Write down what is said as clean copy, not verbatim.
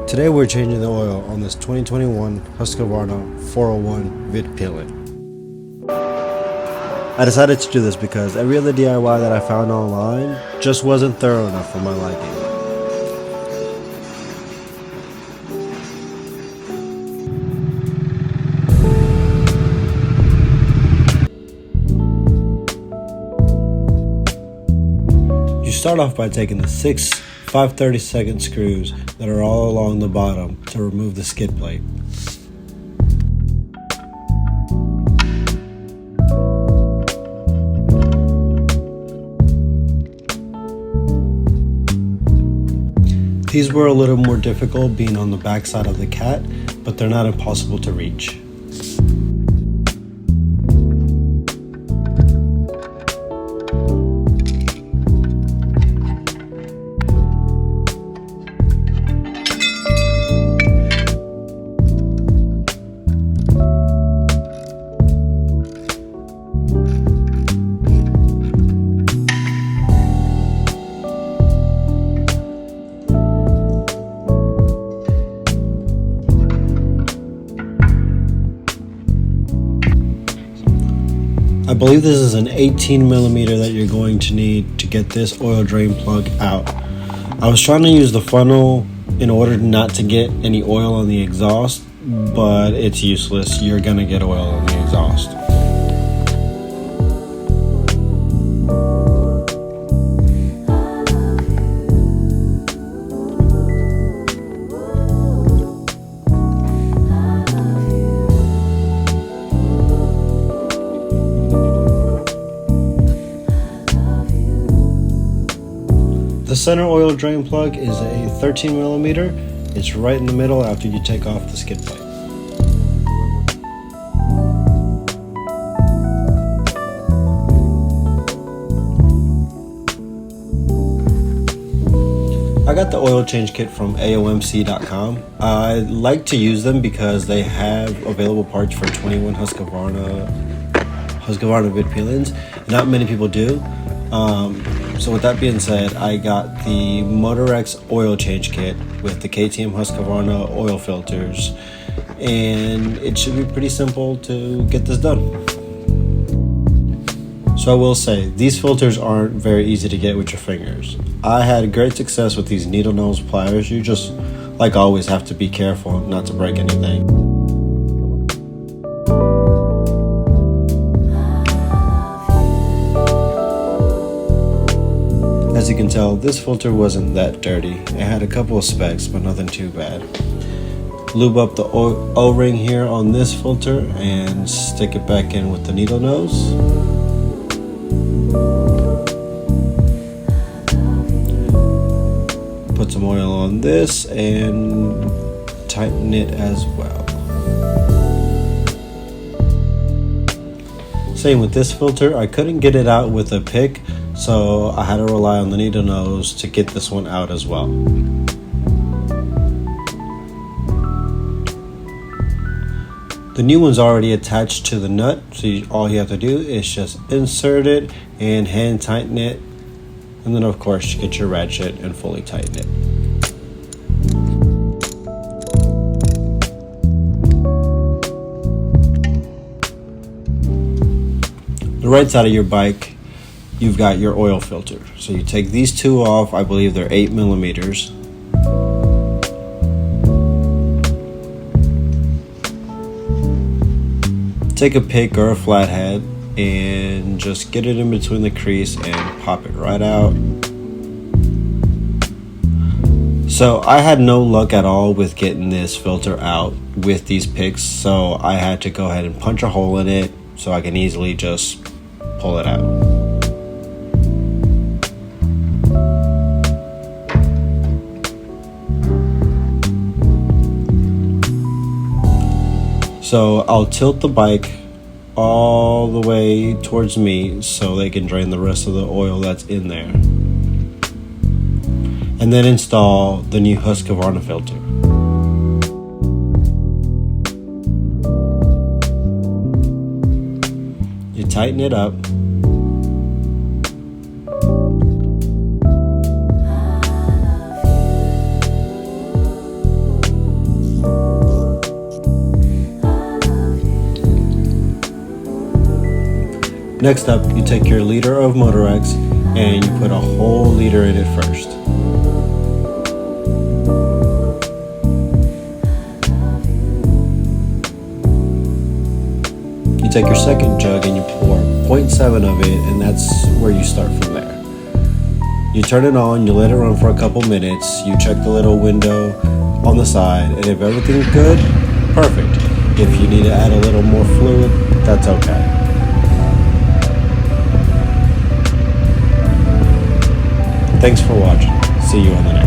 Today we're changing the oil on this 2021 Husqvarna 401 Vitpilen. I decided to do this because every other DIY that I found online just wasn't thorough enough for my liking. You start off by taking the 6 5/32 screws that are all along the bottom to remove the skid plate. These were a little more difficult being on the back side of the cat, but they're not impossible to reach. I believe this is an 18 millimeter that you're going to need to get this oil drain plug out. I was trying to use the funnel in order not to get any oil on the exhaust, but it's useless. You're gonna get oil on the exhaust. The center oil drain plug is a 13 millimeter. It's right in the middle after you take off the skid plate. I got the oil change kit from AOMC.com. I like to use them because they have available parts for 21 Husqvarna Vitpilens. Not many people do. So with that being said, I got the Motorex oil change kit with the KTM Husqvarna oil filters, and it should be pretty simple to get this done. So I will say, these filters aren't very easy to get with your fingers. I had great success with these needle nose pliers. You just, like always, have to be careful not to break anything. As you can tell, this filter wasn't that dirty. It had a couple of specks, but nothing too bad. Lube up the O-ring here on this filter and stick it back in with the needle nose. Put some oil on this and tighten it as well. Same with this filter. I couldn't get it out with a pick, so I had to rely on the needle nose to get this one out as well. The new one's already attached to the nut, so all you have to do is just insert it and hand tighten it, and then of course you get your ratchet and fully tighten it. The right side of your bike, you've got your oil filter. So you take these two off. I believe they're 8 millimeters. Take a pick or a flathead and just get it in between the crease and pop it right out. So I had no luck at all with getting this filter out with these picks, so I had to go ahead and punch a hole in it so I can easily just pull it out. So I'll tilt the bike all the way towards me so they can drain the rest of the oil that's in there. And then install the new Husqvarna filter. You tighten it up. Next up, you take your liter of Motorex and you put a whole liter in it first. You take your second jug and you pour 0.7 of it, and that's where you start from there. You turn it on, you let it run for a couple minutes, you check the little window on the side, and if everything's good, perfect. If you need to add a little more fluid, that's okay. Thanks for watching. See you on the next.